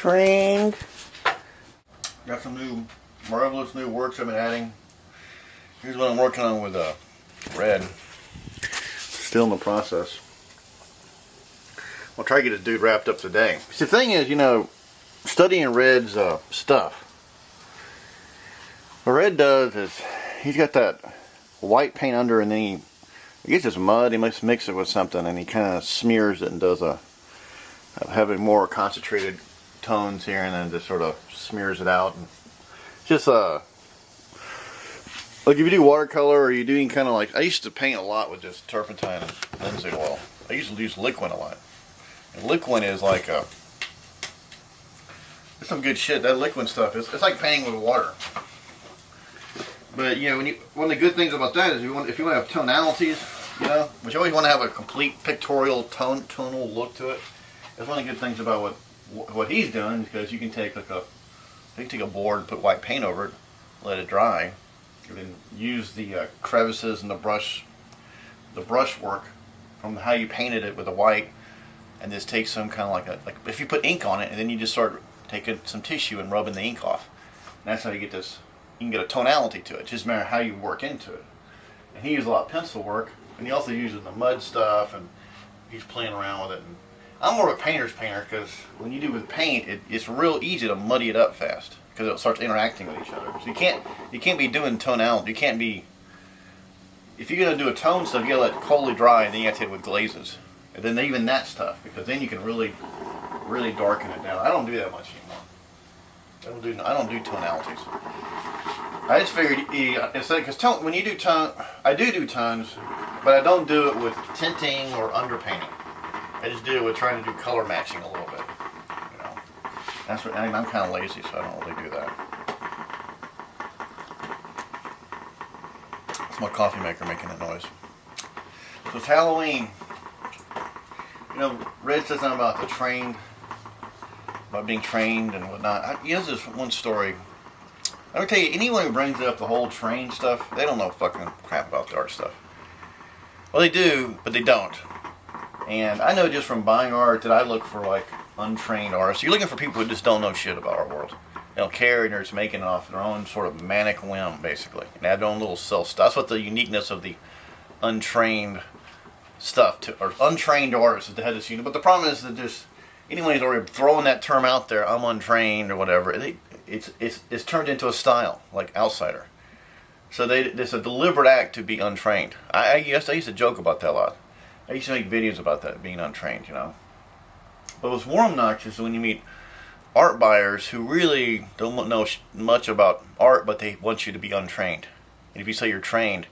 Trained. Got some new, marvelous new works I've been adding. Here's what I'm working on with red. Still in the process. I'll try to get this dude wrapped up today. See, the thing is, you know, studying Red's stuff. What Red does is, he's got that white paint under, and then he gets this mud, he must mix it with something, and he kind of smears it and does having more concentrated tones here, and then just sort of smears it out. And just like if you do watercolor, or you're doing kind of like, I used to paint a lot with just turpentine and linseed oil. I used to use liquid a lot. And liquid is like it's some good shit. That liquid stuff it's like painting with water. But you know, one of the good things about that is if you want to have tonalities, you know, but you always want to have a complete pictorial tonal look to it. That's one of the good things about what he's doing, because you can take a board, put white paint over it, let it dry, and then use the crevices and the brush work from how you painted it with the white, and just take some kind of like if you put ink on it, and then you just start taking some tissue and rubbing the ink off. And that's how you get this. You can get a tonality to it. Just matter how you work into it. And he uses a lot of pencil work, and he also uses the mud stuff, and he's playing around with it. And I'm more of a painter's painter, because when you do with paint, it's real easy to muddy it up fast, because it starts interacting with each other. So you can't be doing tonality. You can't be, if you're gonna do a tone stuff, you gotta let it coldly dry, and then you have to hit it with glazes, and then even that stuff, because then you can really darken it down. I don't do that much anymore. I don't do tonalities. I just figured because when you do tone, I do tones, but I don't do it with tinting or underpainting. I just do it with trying to do color matching a little bit. You know, that's what I'm kind of lazy, so I don't really do that. It's my coffee maker making that noise. So it's Halloween. You know, Red says something about about being trained and whatnot. He has this one story. I'm gonna tell you, anyone who brings up the whole train stuff, they don't know fucking crap about the art stuff. Well, they do, but they don't. And I know just from buying art that I look for like untrained artists. You're looking for people who just don't know shit about our world. They don't care, and they're just making it off their own sort of manic whim, basically, and add their own little self-stuff. That's what the uniqueness of the untrained stuff or untrained artists is to have this unit. But the problem is that just anyone who's already throwing that term out there, I'm untrained or whatever, it's turned into a style, like outsider. So it's a deliberate act to be untrained. I used to joke about that a lot. I used to make videos about that, being untrained, you know. But what's more obnoxious is when you meet art buyers who really don't know much about art, but they want you to be untrained. And if you say you're trained,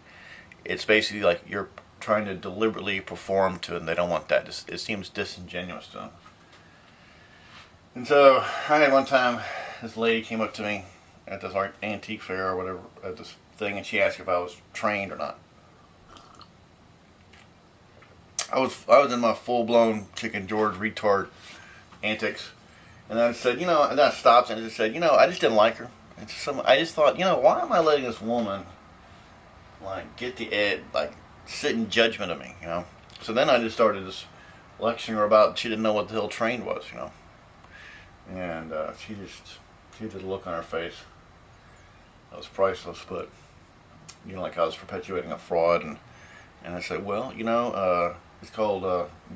it's basically like you're trying to deliberately perform to it, and they don't want that. It seems disingenuous to them. And so I had one time, this lady came up to me at this art antique fair or whatever, at this thing, and she asked if I was trained or not. I was in my full-blown Chicken George retard antics, and I said, you know, and then I stopped and I just said, you know, I just didn't like her. I just thought, you know, why am I letting this woman like get the ed, like sit in judgment of me, you know? So then I just started just lecturing her about she didn't know what the hell trained was, you know. And she had a look on her face that was priceless, but you know, like I was perpetuating a fraud, and I said, well, you know, it's called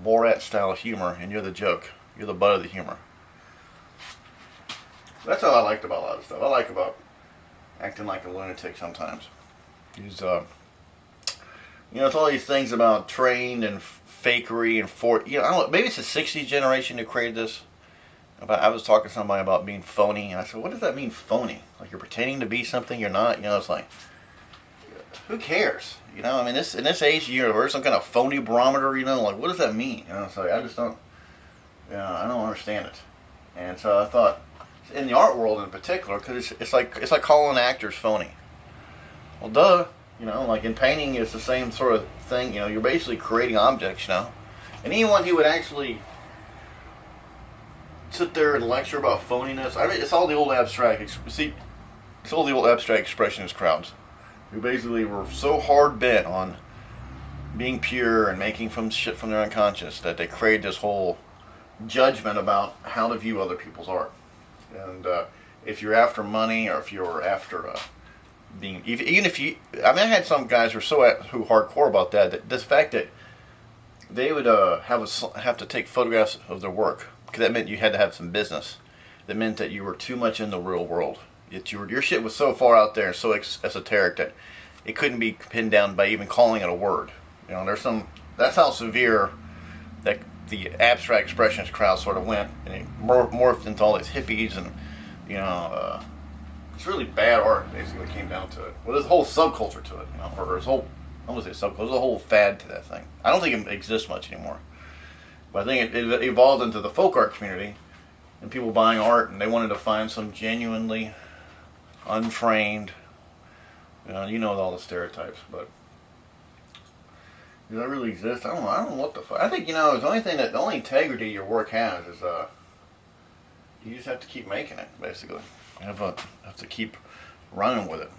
Borat style humor, and you're the joke. You're the butt of the humor. That's all I liked about a lot of stuff. I like about acting like a lunatic sometimes. You know, it's all these things about trained and fakery and you know, I don't know, maybe it's the '60s generation who created this. I was talking to somebody about being phony, and I said, what does that mean, phony? Like you're pretending to be something you're not? You know, it's like, who cares? You know, I mean, in this age, there's some kind of phony barometer, you know, like, what does that mean? You know, so I just don't, you know, I don't understand it. And so I thought, in the art world in particular, because it's like calling actors phony. Well, duh, you know, like in painting, it's the same sort of thing, you know, you're basically creating objects, you know. And anyone who would actually sit there and lecture about phoniness, I mean, it's all the old abstract, it's all the old abstract expressionist crowds, who basically were so hard bent on being pure and making shit from their unconscious that they created this whole judgment about how to view other people's art. And if you're after money, or if you're after being, even if you, I mean, I had some guys who hardcore about that this fact that they would have to take photographs of their work, because that meant you had to have some business. That meant that you were too much in the real world. Your shit was so far out there and so esoteric that it couldn't be pinned down by even calling it a word. You know, that's how severe that the abstract expressionist crowd sort of went, and it morphed into all these hippies, and you know, it's really bad art. Basically, came down to it. Well, there's a whole subculture to it, you know, or there's a whole, I won't say subculture, there's a whole fad to that thing. I don't think it exists much anymore, but I think it evolved into the folk art community, and people buying art, and they wanted to find some genuinely untrained, you know all the stereotypes, but does that really exist? I don't know what the fuck. I think, the only integrity your work has is you just have to keep making it, basically. You have to keep running with it.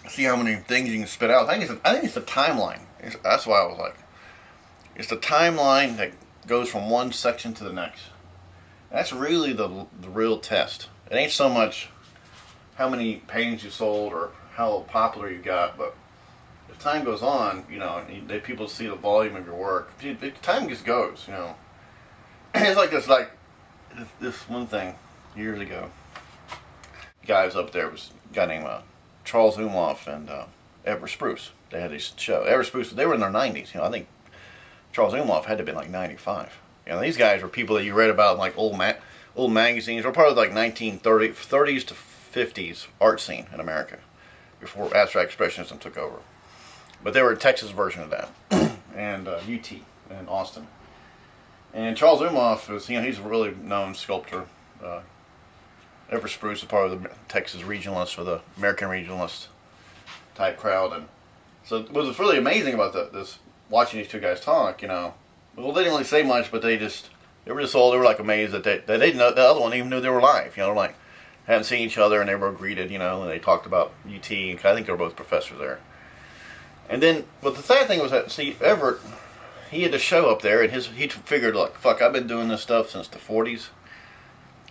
See how many things you can spit out. I think it's the timeline. That's why I was like, it's the timeline that goes from one section to the next. That's really the real test. It ain't so much how many paintings you sold or how popular you got, but as time goes on, people see the volume of your work. Time just goes, It's like this one thing years ago. Guy was up there, was a guy named Charles Umlauf and Everett Spruce. They had this show. Everett Spruce, they were in their 90s. I think Charles Umlauf had to have been like 95. These guys were people that you read about in like old magazines. Or part of like 1930s to 50s art scene in America before abstract expressionism took over. But they were a Texas version of that, and UT in Austin. And Charles Umlauf is, he's a really known sculptor. Everett Spruce is part of the Texas regionalists, or the American regionalist type crowd. And so what was really amazing about this watching these two guys talk, well, they didn't really say much, but they were just all, they were like amazed that they didn't know, the other one even knew they were live, like hadn't seen each other, and they were greeted, and they talked about UT, and I think they were both professors there. And then, but the sad thing was that, Everett, he had to show up there, and he figured, like, fuck, I've been doing this stuff since the 40s,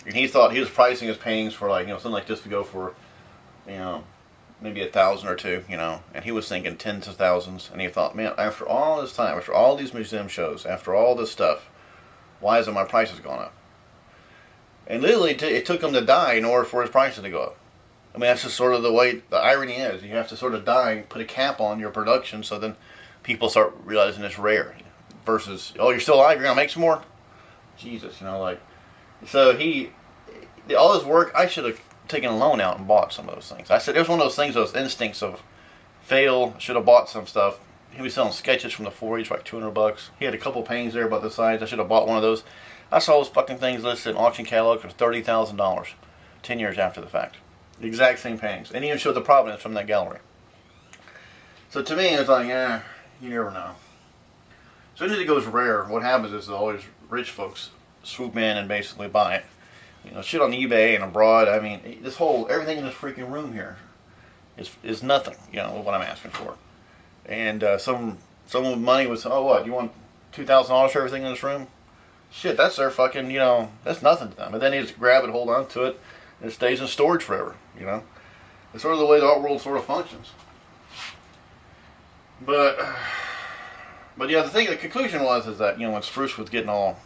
and he thought he was pricing his paintings for, like, something like this to go for, maybe 1,000 or two, and he was thinking tens of thousands, and he thought, man, after all this time, after all these museum shows, after all this stuff, why hasn't my prices gone up? And literally, it took him to die in order for his prices to go up. I mean, that's just sort of the way, the irony is, you have to sort of die and put a cap on your production, so then people start realizing it's rare, versus, oh, you're still alive, you're going to make some more? Jesus, so all his work, I should have taken a loan out and bought some of those things. I said, it was one of those things, those instincts of fail, should have bought some stuff. He was selling sketches from the 40s for like $200. He had a couple paintings there about the size. I should have bought one of those. I saw those fucking things listed in auction catalogs for $30,000 10 years after the fact. The exact same paintings. And he even showed the provenance from that gallery. So to me, it's like, you never know. As soon as it goes rare, what happens is always rich folks swoop in and basically buy it. Shit on eBay and abroad. I mean, everything in this freaking room here is nothing, what I'm asking for. And someone with money was, oh, what, you want $2,000 for everything in this room? Shit, that's their fucking, that's nothing to them. But then they just grab it, hold on to it, and it stays in storage forever, It's sort of the way the art world sort of functions. But yeah, the conclusion was that, when Spruce was getting all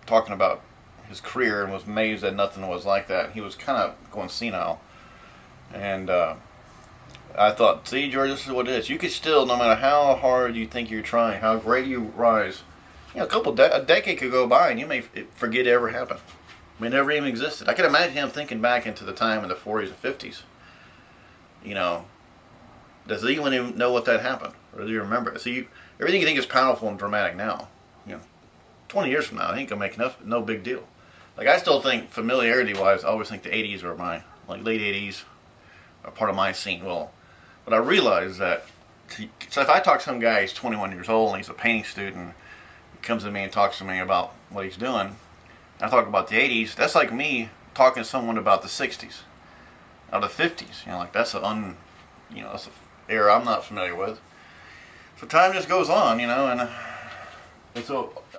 talking about his career and was amazed that nothing was like that, he was kind of going senile. And I thought, see, George, this is what it is. You could still, no matter how hard you think you're trying, how great you rise, a decade could go by and you may forget it ever happened. I mean, it never even existed. I can imagine him thinking back into the time in the 40s and 50s. Does he even know what that happened? Or do you remember it? See, everything you think is powerful and dramatic now, 20 years from now, I think it'll make no big deal. Like, I still think, familiarity-wise, I always think the 80s are my, like, late 80s are part of my scene. Well, but I realize that, so if I talk to some guy, he's 21 years old, and he's a painting student, he comes to me and talks to me about what he's doing, I talk about the 80s, that's like me talking to someone about the 60s, or the 50s, that's that's an era I'm not familiar with. So time just goes on, and so